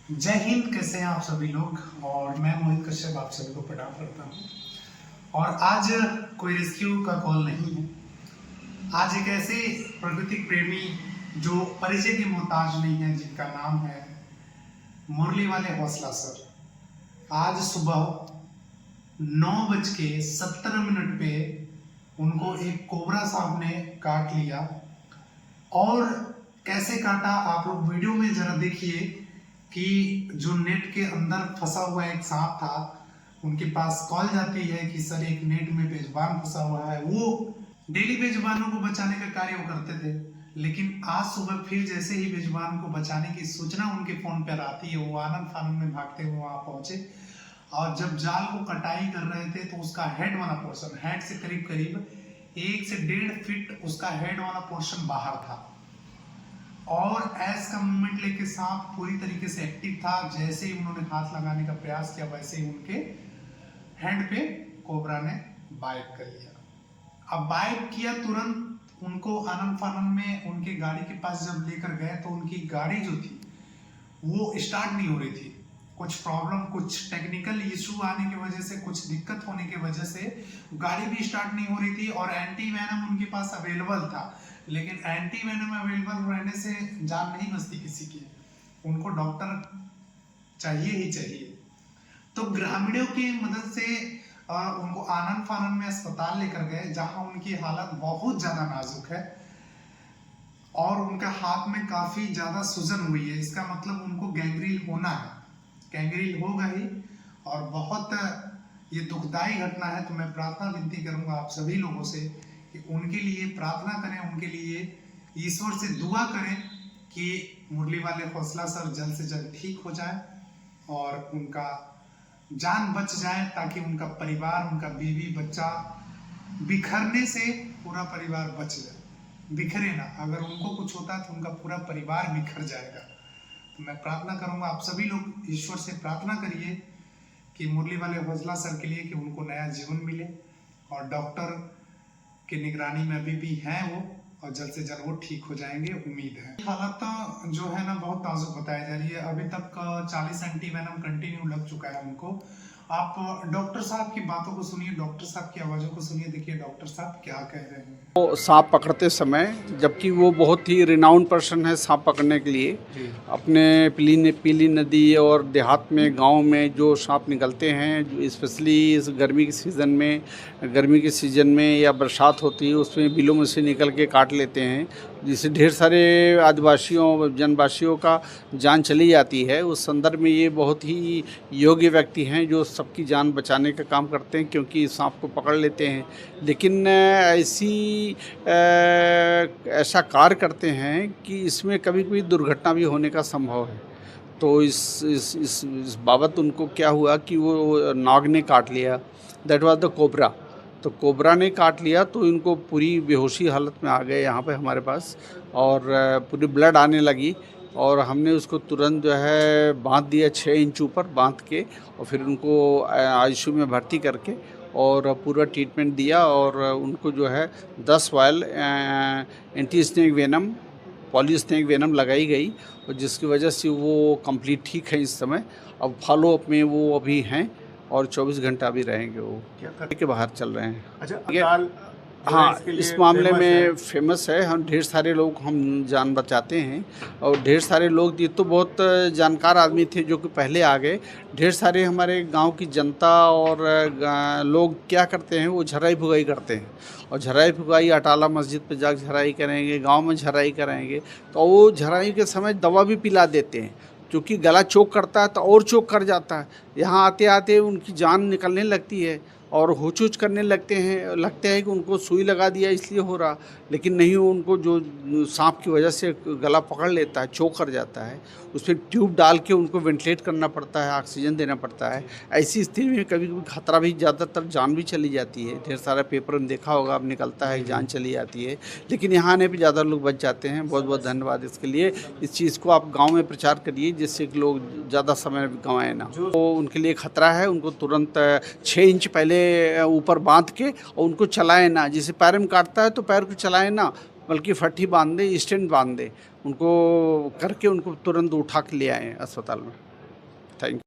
जय हिंद। कैसे हैं आप सभी लोग। और मैं मोहित कश्यप आप सभी को प्रणाम करता हूं। और आज कोई रेस्क्यू का कॉल नहीं है। आज एक ऐसे प्राकृतिक प्रेमी जो परिचय की मोहताज नहीं है, जिनका नाम है मुरली वाले हौसला सर, आज सुबह 9:17 पे उनको एक कोबरा सांप ने काट लिया। और कैसे काटा आप लोग वीडियो में जरा देखिए कि जो नेट के अंदर फंसा हुआ एक सांप था, उनके पास कॉल जाती है कि सर एक नेट में बेजुबान फंसा हुआ है। वो डेली बेजुबानों को बचाने का कार्य वो करते थे, लेकिन आज सुबह फिर जैसे ही बेजुबान को बचाने की सूचना उनके फोन पर आती है, वो आनंद फानंद में भागते हुए वहां पहुंचे। और जब जाल को कटाई कर रहे थे तो उसका हेड वाला पोर्शन, हेड से करीब करीब 1 से 1.5 फीट उसका हेड वाला पोर्शन बाहर था। और एस का मूवमेंट लेके सांप पूरी तरीके से एक्टिव था। जैसे ही उन्होंने हाथ लगाने का प्रयास किया, वैसे ही उनके हैंड पे कोबरा ने बाइट कर लिया। अब बाइट किया तुरंत उनको आनंद फानंद में उनके गाड़ी के पास जब लेकर गए तो उनकी गाड़ी जो थी वो स्टार्ट नहीं हो रही थी। कुछ प्रॉब्लम, कुछ टेक्निकल इशू आने की वजह से, कुछ दिक्कत होने की वजह से गाड़ी भी स्टार्ट नहीं हो रही थी। और एंटी वेनम उनके पास अवेलेबल था, लेकिन एंटी वेनम अवेलेबल रहने से जान नहीं बचती किसी की, उनको डॉक्टर चाहिए ही चाहिए। तो ग्रामीणों की मदद से उनको आनंद फानंद में अस्पताल लेकर गए, जहां उनकी हालत बहुत ज्यादा नाजुक है और उनका हाथ में काफी ज्यादा सूजन हुई है। इसका मतलब उनको गैंग्रीन होना है, गैंग्रीन होगा ही। और बहुत ये दुखदाई घटना है। तो मैं प्रार्थना विनती करूंगा आप सभी लोगों से कि उनके लिए प्रार्थना करें, उनके लिए ईश्वर से दुआ करें कि मुरली वाले हौसला सर जल्द से जल्द ठीक हो जाए और उनका जान बच जाए, ताकि उनका परिवार, उनका बीवी बच्चा बिखरने से पूरा परिवार बच जाए। बिखरे ना, अगर उनको कुछ होता है तो उनका पूरा परिवार बिखर जाएगा। तो मैं प्रार्थना करूंगा, आप सभी लोग ईश्वर से प्रार्थना करिए कि मुरली वाले हौसला सर के लिए कि उनको नया जीवन मिले। और डॉक्टर की निगरानी में अभी भी हैं वो, और जल्द से जल्द वो ठीक हो जाएंगे, उम्मीद है। हालत जो है ना बहुत नाजुक बताई जा रही है। अभी तक 40 एंटी वेनम कंटिन्यू लग चुका है उनको। आप डॉक्टर साहब की बातों को सुनिए, डॉक्टर साहब की आवाज़ों को सुनिए। देखिए डॉक्टर साहब क्या कह रहे हैं। वो सांप पकड़ते समय, जबकि वो बहुत ही रिनाउंड पर्सन है सांप पकड़ने के लिए, अपने पीली नदी और देहात में, गांव में जो सांप निकलते हैं, स्पेशली इस गर्मी के सीज़न में या बरसात होती है, उसमें बिलों में से निकल के काट लेते हैं, जिससे ढेर सारे आदिवासियों, जनवासियों का जान चली जाती है। उस संदर्भ में ये बहुत ही योग्य व्यक्ति हैं जो सबकी जान बचाने का काम करते हैं, क्योंकि सांप को पकड़ लेते हैं, लेकिन ऐसा कार्य करते हैं कि इसमें कभी कभी दुर्घटना भी होने का संभव है। तो इस बाबत उनको क्या हुआ कि वो नाग ने काट लिया, दैट वाज द कोबरा। तो कोबरा ने काट लिया तो इनको पूरी बेहोशी हालत में आ गए यहाँ पे हमारे पास, और पूरी ब्लड आने लगी। और हमने उसको तुरंत जो है बांध दिया, 6 इंच ऊपर बांध के, और फिर उनको आईसीयू में भर्ती करके और पूरा ट्रीटमेंट दिया। और उनको जो है 10 vial anti snake venom, poly snake venom लगाई गई, और जिसकी वजह से वो कंप्लीट ठीक है इस समय। अब फॉलो अप में वो अभी हैं और 24 घंटा भी रहेंगे, वो के बाहर चल रहे हैं। अच्छा, हाँ, इस मामले में फेमस है। हम ढेर सारे लोग हम जान बचाते हैं, और ढेर सारे लोग, ये तो बहुत जानकार आदमी थे जो कि पहले आ गए। ढेर सारे हमारे गांव की जनता और लोग क्या करते हैं, वो झराई भुगाई करते हैं, और झराई भुगाई अटाला मस्जिद पे जाकर झराई करेंगे, गांव में झराई कराएंगे, तो वो झराई के समय दवा भी पिला देते हैं, क्योंकि गला चोक करता है तो और चोक कर जाता है। यहाँ आते आते उनकी जान निकलने लगती है और होचूच करने लगते हैं कि उनको सुई लगा दिया इसलिए हो रहा, लेकिन नहीं, उनको जो सांप की वजह से गला पकड़ लेता है, चोक कर जाता है, उस पर ट्यूब डाल के उनको वेंटिलेट करना पड़ता है, ऑक्सीजन देना पड़ता है। ऐसी स्थिति में कभी कभी खतरा भी, ज़्यादातर जान भी चली जाती है। ढेर सारा पेपर में देखा होगा, अब निकलता है जान चली जाती है, लेकिन यहाँ आने पर ज़्यादा लोग बच जाते हैं। बहुत बहुत धन्यवाद इसके लिए। इस चीज़ को आप गाँव में प्रचार करिए, जिससे कि लोग ज़्यादा समय गंवाएं ना। तो उनके लिए खतरा है, उनको तुरंत 6 इंच पहले ऊपर बांध के, और उनको चलाएं ना। जैसे पैर में काटता है तो पैर को चलाएं ना, बल्कि फट्टी बांध दे, स्टैंड बांध दे, उनको करके उनको तुरंत उठा के ले आए अस्पताल में। Thank you.